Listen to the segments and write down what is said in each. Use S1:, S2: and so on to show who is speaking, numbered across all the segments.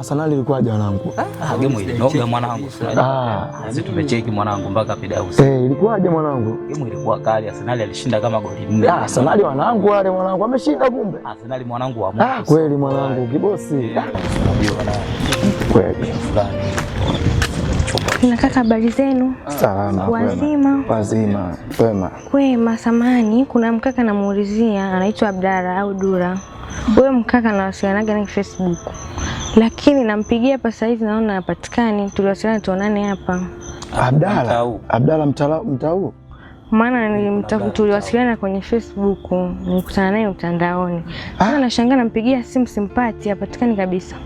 S1: Arsenal ilikuwaje mwanangu?
S2: Game ile noga mwanangu. Sisi tumecheki mwanangu mpaka pidau.
S1: Ilikuwaje mwanangu?
S2: Game ilikuwa kali, Arsenal alishinda kama goli 4.
S1: Arsenal wanangu wale mwanangu wameshinda kumbe.
S2: Arsenal mwanangu wa Mungu.
S1: Kweli mwanangu kibosi.
S2: Unajua na
S1: kweli
S2: fulani.
S3: Na kaka, habari zenu?
S1: Salama.
S3: Wazima?
S1: Wazima. Kwema.
S3: Kwema. Samani, kuna mkaka namuulizia anaitwa Abdalla au Dura. Wewe mkaka nawasilianaga na Facebook. Lakini nampigia hapa sasa hivi naona hapatikani. Tuliwasiliana tuonane hapa.
S1: Abdalla mtau.
S3: Maana tuliwasiliana kwenye Facebook, nilikutana naye mtandaoni. Sasa nashangaa nampigia simu simpati, hapatikani kabisa.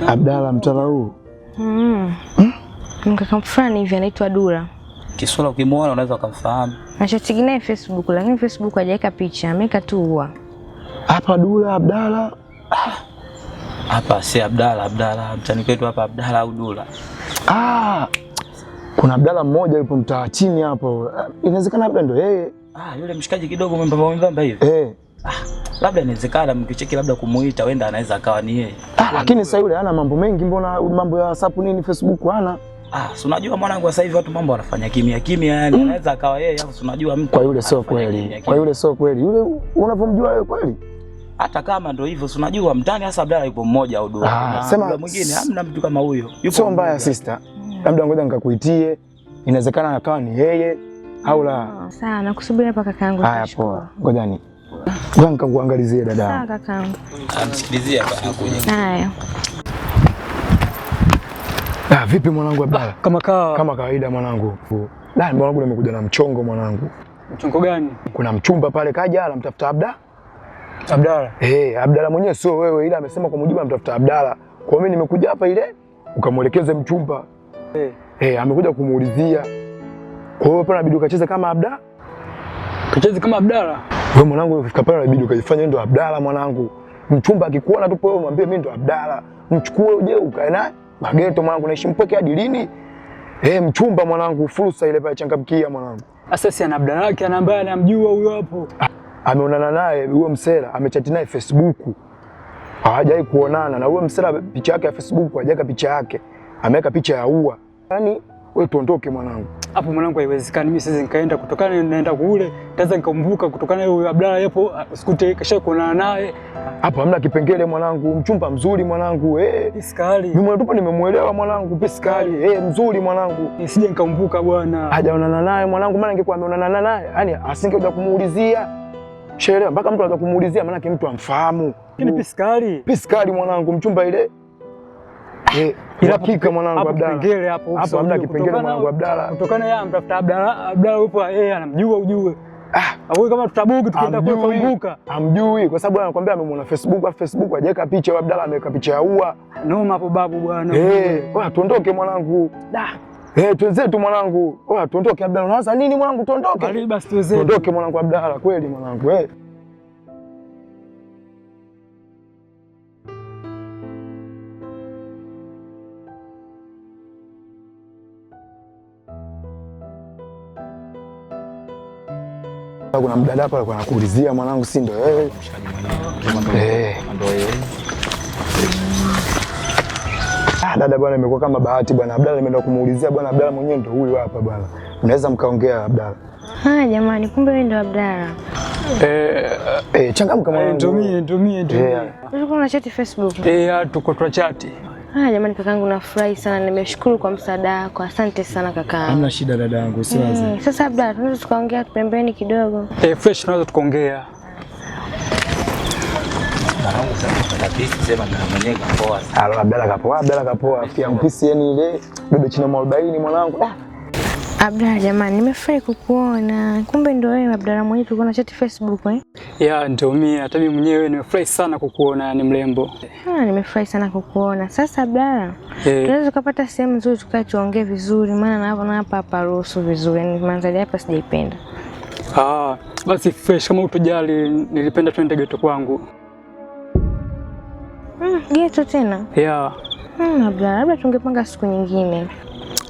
S1: Abdalla mtau.
S3: Mkaka fulani hivi anaitwa Dura.
S2: Kisura ukimwona unaweza kumfahamu.
S3: Nachotigi naye Facebook, lakini Facebook hajaweka picha, ameweka tu ua.
S1: Hapa Dura Abdalla.
S2: Hapa si Abdalla, mtani kwetu hapa Abdalla au Dura.
S1: Kuna Abdalla mmoja yupo mtaa chini hapo. Inawezekana labda ndo yeye.
S2: Yule mshikaji kidogo mwembamba hivi. Labda inawezekana mkicheki labda kumuita wenda anaweza akawa ni yeye.
S1: Lakini sasa yule hana mambo mengi, mbona mambo ya WhatsApp nini Facebook hana?
S2: Si unajua mwanangu sasa hivi watu mambo wanafanya kimya yani anaweza akawa yeye au unajua mtu.
S1: Kwa yule sio kweli. Yule unavomjua wewe kweli?
S2: Hata kama ndio hivyo, si unajua mtani hasa Abdalla yupo mmoja au Dura.
S1: Sema
S2: mwingine hamna mtu kama huyo.
S1: Yupo sio mbaya sister. Labda ngoja nikakuitie. Inawezekana akawa ni yeye au la.
S3: Sawa, nakusubiri hapa kakaangu.
S1: Haya poa. Ngoja nikakuangalizie dada.
S3: Sawa kakaangu.
S2: Amsikilizie hapa anakuja.
S3: Haya.
S1: Vipi mwanangu Abdalla?
S4: Kama
S1: kawaida mwanangu. Mwanangu nimekuja na mchongo mwanangu.
S4: Mchongo gani?
S1: Kuna mchumba pale kaja anamtafuta Abdalla. Abdalla mwenyewe sio wewe, ila amesema kwa mujibu anamtafuta Abdalla. Kwa hiyo mimi nimekuja hapa ile ukamwelekeze mchumba. Amekuja kumuulizia. Kwa hiyo hapa inabidi ukacheze kama Abdalla.
S4: Kacheze kama Abdalla?
S1: Wewe mwanangu ukifika pale inabidi ukajifanye ndo Abdalla mwanangu. Mchumba akikuona tu wewe mwambie mimi ndo Abdalla. Mchukue uje ukae naye. Mageto mwanangu naishi mpweke hadi lini? Mchumba mwanangu, fursa ile pale changamkia mwanangu.
S4: Sasa si ana Abdalla yake ambaye anamjua huyo hapo.
S1: Ameonana naye huyo msela, amechati naye Facebook. Hawajai kuonana na huyo msela, picha yake ya Facebook hajaweka picha yake. Ameweka picha ya ua. Yaani wewe tuondoke mwanangu.
S4: Hapo mwanangu haiwezekani, mimi siwezi nikaenda kutokana naenda kule, naweza nikambuka kutokana na huyo Abdalla hapo, usikute kasha kuonana naye.
S1: Hapo hamna kipengele mwanangu, mchumba mzuri mwanangu.
S4: Piskali.
S1: Mimi mwanangu nimemuelewa mwanangu, piskali. Mzuri mwanangu.
S4: Nisije nikambuka bwana.
S1: Hajaonana naye mwanangu, maana ingekuwa ameonana naye, yani asingekuja kumuulizia. Sherehe mpaka mtu anataka kumuulizia maana yake mtu amfahamu.
S4: Lakini
S1: piskali mwanangu, mchumba ile. Hakika mwanangu Abdalla.
S4: Kipengele hapo.
S1: Hapo hamna kipengele mwanangu Abdalla.
S4: Kutokana yeye amtafuta Abdalla yupo anamjua ujue. Au kama tutabuki tukienda kwa kumbuka.
S1: Hamjui kwa sababu anakuambia amemwona Facebook hajaweka picha ya Abdalla, ameweka picha ya ua.
S4: Noma hapo babu bwana.
S1: Tuondoke mwanangu. Twenzetu mwanangu. Tuondoke Abdalla. Unaanza nini mwanangu, tuondoke?
S4: Karibu basi tuweze.
S1: Tuondoke mwanangu Abdalla, kweli mwanangu. Kuna mdada hapa alikuwa anakuulizia mwanangu, si ndio wewe? Dada bwana, imekuwa kama bahati bwana. Abdalla nimeenda kumuulizia bwana, Abdalla mwenyewe ndio huyu hapa bwana. Unaweza mkaongea Abdalla.
S3: Jamani, kumbe wewe ndio Abdalla.
S1: Changamka mwanangu.
S4: Ndio mie.
S3: Ulikuwa una chat Facebook?
S4: Tuko twa chat.
S3: Jamani kakaangu, nafurahi sana, nimeshukuru kwa msaada wako. Asante sana kakaangu.
S1: Hamna shida dadangu, usiwaze.
S3: Sasa Abdalla, tunaweza tukaongea pembeni kidogo?
S4: Fresh tunaweza tukaongea.
S1: Abdalla kapoa. Pia mpisi yani ile bado chini ya 40 mwanangu.
S3: Abdalla jamani, nimefurahi kukuona. Kumbe ndio wewe Abdalla mwenyewe tulikuwa na chat Facebook
S4: ndio mimi. Hata mimi mwenyewe nimefurahi sana kukuona, ni mrembo.
S3: Nimefurahi sana kukuona. Sasa Abdalla, tunaweza kupata sehemu nzuri tukae tuongee vizuri, maana hapa ruhusu vizuri. Ni mandhari hapa sijaipenda.
S4: Basi fresh, kama utojali, nilipenda twende geto kwangu.
S3: Geto tena? Abdalla, labda tungepanga siku nyingine.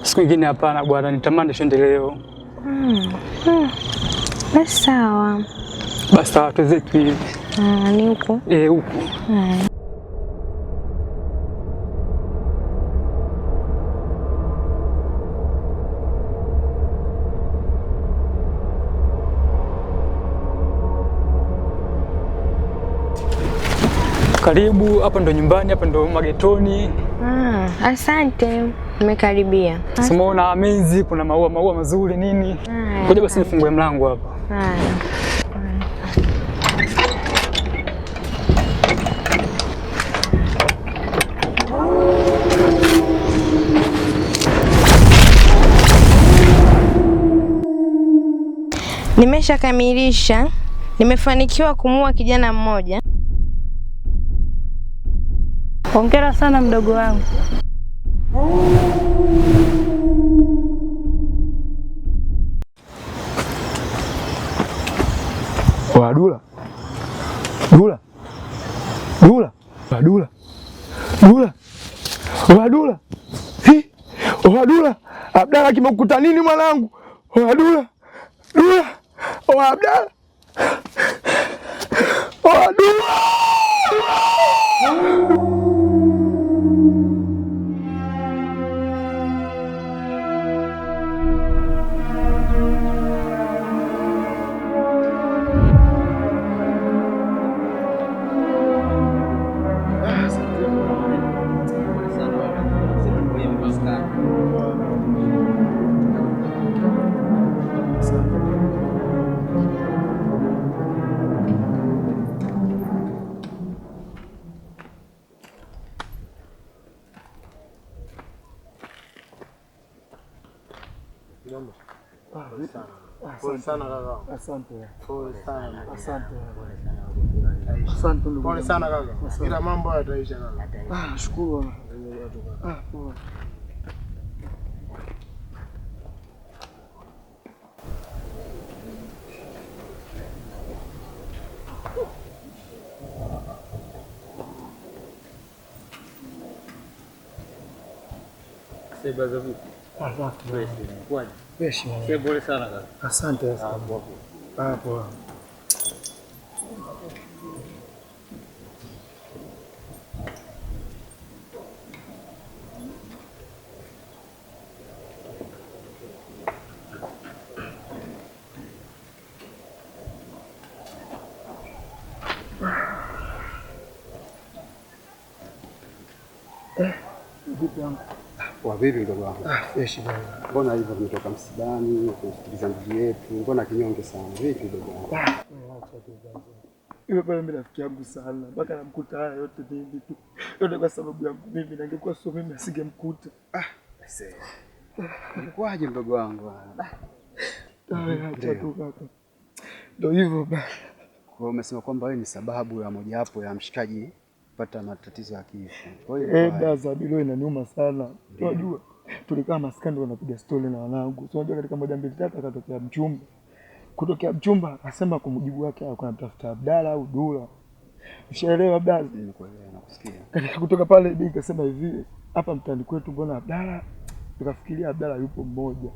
S4: Siku nyingine hapana bwana, nitamani twende leo.
S3: Basi sawa.
S4: Basi sawa, tuzetu hivi.
S3: Ni huko?
S4: Huko. Karibu, hapa ndo nyumbani, hapa ndo magetoni.
S3: Asante, nimekaribia.
S4: Simuona amenzi, kuna maua mazuri nini. Ngoja basi nifungue mlango hapa.
S3: Nimeshakamilisha. Nimefanikiwa kumuua kijana mmoja.
S5: Hongera sana mdogo wangu.
S1: Dula. Dula. Dula. Dula. Dula. Dula. Dula. Abdalla kimekuta nini mwanangu? Dula. Dula. Abdalla. Dula.
S6: Pole sana kaka.
S1: Asante.
S6: Pole sana.
S1: Asante.
S6: Asante ndugu. Pole sana kaka. Ila mambo yataisha kaka.
S1: Nashukuru. Poa.
S6: Sasa vipi? Pole sana kaka.
S1: Asante. Poa.
S7: Vipi ndugu wangu?
S1: Fresh bwana.
S7: Mbona hivyo umetoka msibani kusikiliza ndugu yetu? Mbona kinyonge sana? Vipi ndugu wangu?
S1: Yule pale mimi rafiki yangu sana. Mpaka namkuta haya yote mimi tu. Yote kwa sababu yangu mimi, na ingekuwa sio mimi asingemkuta.
S7: Ilikuwaje mdogo wangu?
S1: Acha tu kaka. Ndio hivyo bana.
S7: Kwa umesema kwamba wewe ni sababu ya mojawapo ya mshikaji kupata matatizo ya kifo. Kwa hiyo
S1: daza bilo inaniuma sana. Unajua tulikaa maskani wanapiga story na wanangu. So unajua katika moja mbili tatu akatokea mchumba. Kutokea mchumba akasema kumjibu wake alikuwa anatafuta Abdalla au Dula. Ushaelewa Abdalla?
S7: Nimekuelewa na kusikia.
S1: Katika kutoka pale Bi akasema hivi, hapa mtaani kwetu mbona Abdalla? Tukafikiria Abdalla yupo mmoja.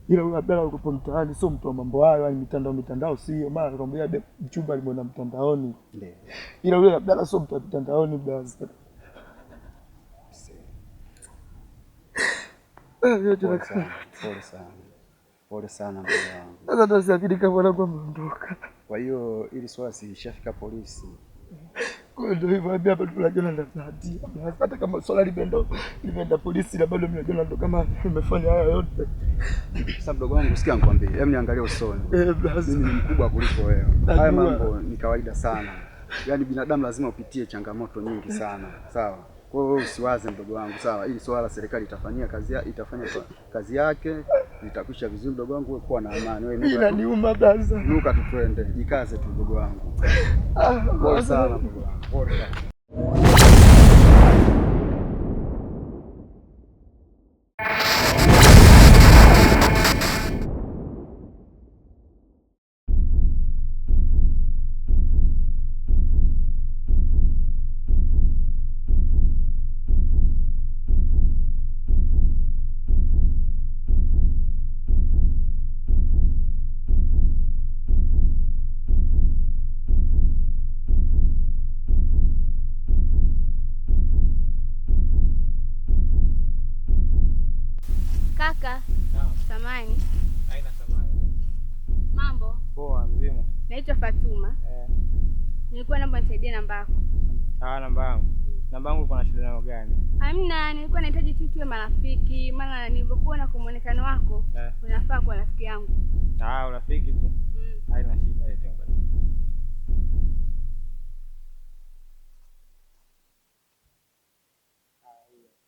S1: Ila huyo Abdalla yuko mtaani, sio mtu wa mambo hayo, yani mitandao sio. Mara akamwambia mchumba alimwona mtandaoni.
S7: Ndio.
S1: Ila huyo Abdalla sio mtu wa mtandaoni basi.
S7: Pole sana ndugu wangu.
S1: Sasa tasafiri kama na kuondoka.
S7: Kwa hiyo ili swala si ishafika polisi.
S1: Kwa ndio hivyo hapa tunajiona na hatia. Hata kama swala limeenda polisi na bado mimi najiona ndo kama nimefanya haya yote.
S7: Sasa mdogo wangu sikia nikwambie, hebu niangalie usoni. Mimi ni mkubwa kuliko wewe. Haya mambo ni kawaida sana. Yaani binadamu lazima upitie changamoto nyingi sana. Sawa? Kwa hiyo usiwaze mdogo wangu, sawa? Ili swala serikali itafanya kazi yake, litakwisha vizuri mdogo wangu, wewe kuwa na amani. Wewe
S1: inaniuma basi.
S7: Nuka tu twende, jikaze tu mdogo wangu. Pole sana mdogo wangu. Pole sana.
S8: Kaka. Samani.
S6: Haina samani.
S8: Mambo.
S6: Poa, nzima.
S8: Naitwa Fatuma. Nilikuwa naomba nisaidie namba yako.
S6: Namba yangu. Namba yangu iko na shida nayo gani?
S5: Hamna, nilikuwa nahitaji tu tuwe marafiki, maana nilivyokuona kwa muonekano wako unafaa kuwa rafiki yangu.
S6: Urafiki tu. Haina shida yote.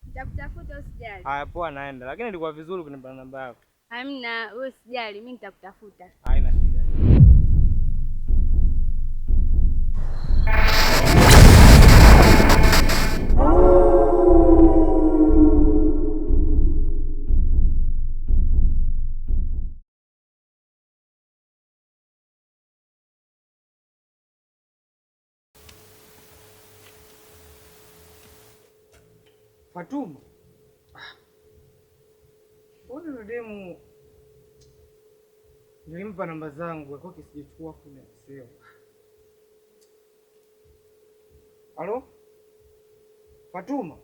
S5: Nitakutafuta usijali.
S6: Poa naenda. Lakini ilikuwa vizuri kunipa namba yako.
S5: Hamna, wewe usijali, mimi nitakutafuta.
S6: Haina shida.
S8: Fatuma. Huyu demu nilimpa namba zangu, alikuwa kisijachukua kuna sio. Halo? Fatuma.